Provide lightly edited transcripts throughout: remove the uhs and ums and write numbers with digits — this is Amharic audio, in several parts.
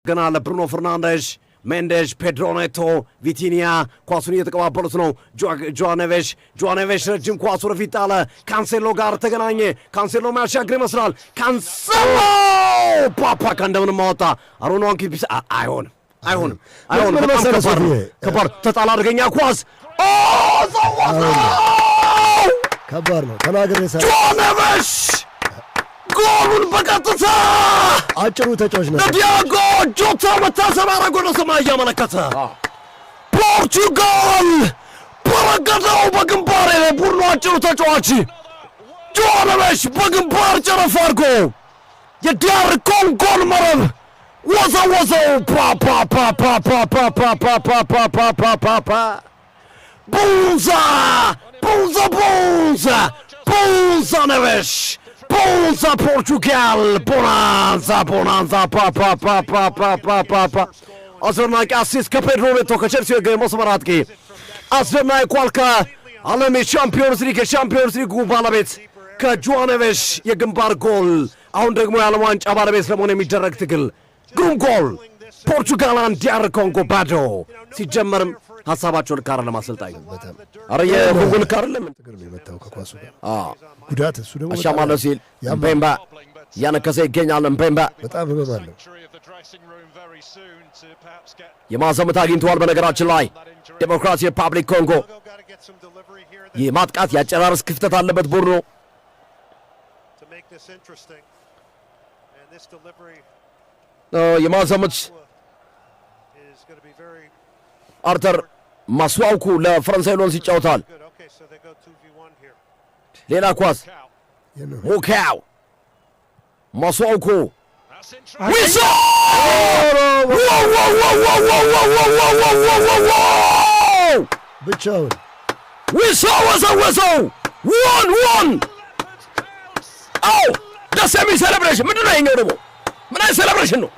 ገና ለብሩኖ ፈርናንዴዝ ሜንዴዝ ፔድሮ ኔቶ ቪቲኒያ ኳሱን እየተቀባበሉት ነው። ጆዋኔቬሽ ረጅም ኳሱ ወደፊት ጣለ። ካንሴሎ ጋር ተገናኘ። ካንሴሎ የሚያሻግር ይመስላል። ካንሴሎ ፓፓ ከእንደምንም ማወጣ አሮን ዋንኪ ቢስ አይሆንም። ከባድ ተጣላ። አደገኛ ኳስ ከባድ ነው። ተናገረ ጆዋኔቬሽ ጎሉን በቀጥታ አጭሩ ተጫዋች ነው። ዲያጎ ጆታ መታሰቢያ አረጎ ነው ሰማይ ያመለከተ ፖርቹጋል በረገጠው በግንባር ቡድኑ አጭሩ ተጫዋች ጆዋኔቬሽ በግንባር ጨረፍ አድርጎ የዲያር ኮንጎን መረብ ወዘወዘው። ቡንዛ ኔቬሽ Bonza Portugal, bonanza, አስደናቂ አሲስት ከፔድሮ ኔቶ ከቼልሲ የመስመር አጥቂ አስደናቂ ኳል ከዓለም የሻምፒዮንስ ሊግ ባለቤት ከጆዋኔቬሽ የግንባር ጎል። አሁን ደግሞ የዓለም ዋንጫ ባለቤት ለመሆን የሚደረግ ትግል ግሩም ጎል። ፖርቹጋል አንድ ዲያር ኮንጎ ባዶ። ሲጀመርም ሐሳባቸው ልክ አይደለም። አሰልጣኝ አረ የኮንጎ ልክ አይደለም የመታው ከኳሱ ጋር ጉዳት እሱ ደግሞ አሻማለሁ ሲል ምፔምባ ያነከሰ ይገኛል። ምፔምባ በጣም ህመማለሁ። የማዘምት አግኝተዋል። በነገራችን ላይ ዴሞክራቲክ ሪፐብሊክ ኮንጎ የማጥቃት ያጨራረስ ክፍተት አለበት ቡድኑ። የማዘምት አርተር ማስዋውኩ ለፈረንሳይ ሎንስ ይጫወታል። ሌላ ኳስ ሙካው ማስዋውኩ ዊሶ ብቻውን ዊሶ ወሰወሰው ዋን አው ደስ የሚል ሴሌብሬሽን ምንድን ነው? ይኸኛው ደግሞ ምን አይነት ሴሌብሬሽን ነው?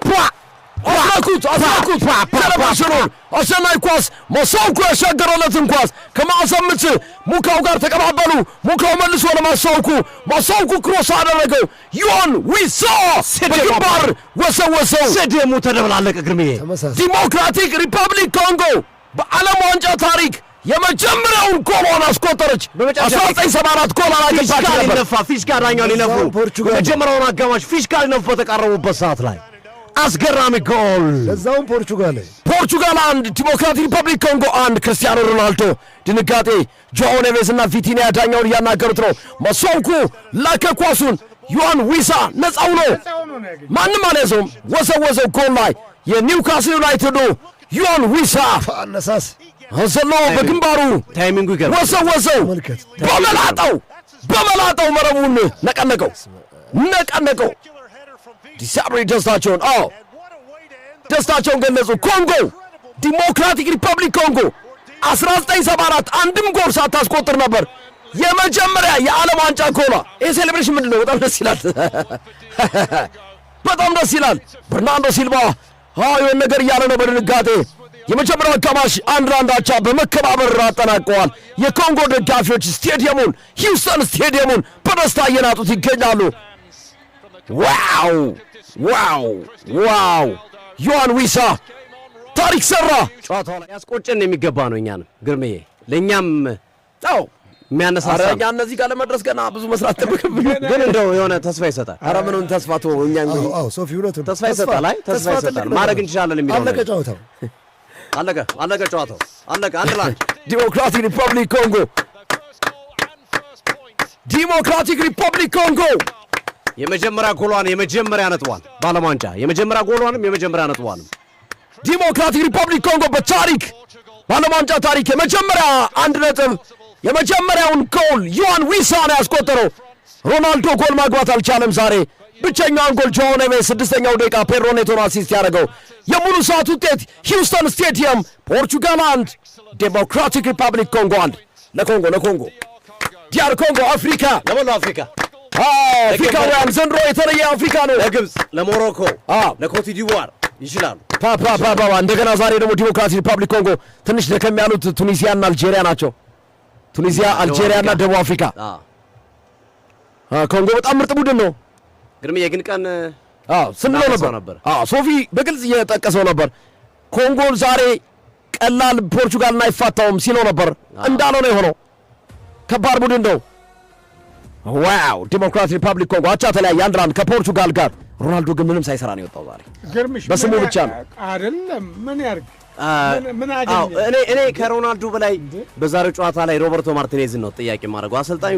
አስራኩት ሴሌብሬሽኑን አሸናፊ ኳስ ማስዋውኩ ያሻገረለትን ኳስ ከማዕዘን ሙካው ጋር ተቀባበሉ። ሙካው መልሶ ለማስዋውኩ ክሮስ አደረገው። ዮን ዊሶ በግንባር ወሰወሰው። ስቴዲየሙ ተደበላለቀ። ግርምዬ ዲሞክራቲክ ሪፐብሊክ ኮንጎ በዓለም ዋንጫ ታሪክ የመጀመሪያውን ጎሏን አስቆጠረች። 1974 ጎል አላገባችም። ፊሽካ ዳኛው ሊነፉ የመጀመሪያውን አጋማሽ ፊሽካ ሊነፉ በተቃረቡበት ሰዓት ላይ አስገራሚ ጎል። ለዛውም ፖርቹጋል አንድ ዲሞክራቲክ ሪፐብሊክ ኮንጎ አንድ። ክርስቲያኖ ሮናልዶ ድንጋጤ። ጆዋኔቬዝ እና ቪቲኒያ ዳኛውን እያናገሩት ነው። ማስዋውኩ ላከ ኳሱን። ዮሐን ዊሳ ነፃው ነው፣ ማንም አልያዘውም። ወሰወሰው ጎል ላይ የኒውካስል ዩናይትዱ ዮሐን ዊሳ አነሳስ ዘሎ በግንባሩ ታይሚንጉ ይገርም። ወሰወሰው በመላጣው መረቡን ነቀነቀው። ዲሳብሪ ደስታቸውን ገለጹ። ኮንጎ ዲሞክራቲክ ሪፐብሊክ ኮንጎ 1974 አንድም ጎል ሳታስቆጥር ነበር የመጀመሪያ የዓለም ዋንጫ ጎሏ። ይህ ሴሌብሬሽን ምንድን ነው? በጣም ደስ ይላል። በርናንዶ ሲልቫ የሆነ ነገር እያለ ነው በድንጋጤ። የመጀመሪያው አጋማሽ 1-1 አቻ በመከባበር አጠናቀዋል። የኮንጎ ደጋፊዎች ሂውስተን ስቴዲየሙን በደስታ እየናጡት ይገኛሉ። ዋው ዮሐን ዊሳ ታሪክ ሰራ። ጨዋታው ላይ ያስቆጨን የሚገባ ነው። እኛንም ግርምዬ ለእኛም የሚያነሳሳ እኛ እነዚህ ጋር ለመድረስ ገና ብዙ መስራት ተብክብን፣ ግን እንደው የሆነ ተስፋ ይሰጣል። ኧረ ምኑን ተስፋ እኛ ሶፊ ሁለቱን ተስፋ ይሰጣል። ተስፋ ይሰጣል። ማድረግ እንችላለን የሚለው አለቀ ጨዋታው። አለቀ። አንድ ላይ ዲሞክራቲክ ሪፐብሊክ ኮንጎ የመጀመሪያ ጎሏን የመጀመሪያ ነጥቧን በዓለም ዋንጫ የመጀመሪያ ጎሏንም የመጀመሪያ ነጥቧንም ዲሞክራቲክ ሪፐብሊክ ኮንጎ በታሪክ በዓለም ዋንጫ ታሪክ የመጀመሪያ 1 ነጥብ የመጀመሪያውን ጎል ዮሐን ዊሳ ነው ያስቆጠረው። ሮናልዶ ጎል ማግባት አልቻለም ዛሬ። ብቸኛውን ጎል ጆዋኔቬዝ 6ኛው ደቂቃ ፔድሮ ኔቶ አሲስት ያደረገው። የሙሉ ሰዓት ውጤት ሂውስተን ስቴዲየም ፖርቹጋል 1 ዲሞክራቲክ ሪፐብሊክ ኮንጎ 1። ለኮንጎ ዲያር ኮንጎ አፍሪካ ለመላው አፍሪካውያን ዘንድሮ የተለየ አፍሪካ ነው። ለግብፅ፣ ለሞሮኮ፣ ለኮት ዲቯር ይችላሉ። እንደገና ዛሬ ደግሞ ዲሞክራቲክ ሪፐብሊክ ኮንጎ ትንሽ ደከም ያሉት ቱኒዚያና አልጄሪያ ናቸው። አልጄሪያና ደቡብ አፍሪካ። ኮንጎ በጣም ምርጥ ቡድን ነው። ግርምዬ ግን ቀን ስንለው ነበር። ሶፊ በግልጽ እየጠቀሰው ነበር። ኮንጎን ዛሬ ቀላል ፖርቹጋልን አይፋታውም ሲለው ነበር። እንዳለው ነው የሆነው። ከባድ ቡድን ነው። ዋው! ዲሞክራቲክ ሪፐብሊክ ኮንጎ አቻ ተለያየ 1-1 ከፖርቹጋል ጋር። ሮናልዶ ግን ምንም ሳይሰራ ነው የወጣው ዛሬ። በስሙ ብቻ ነው አይደለም። ምን ያርግ? እኔ ከሮናልዶ በላይ በዛሬው ጨዋታ ላይ ሮበርቶ ማርቲኔዝን ነው ጥያቄ ማድረገው። አሰልጣኙ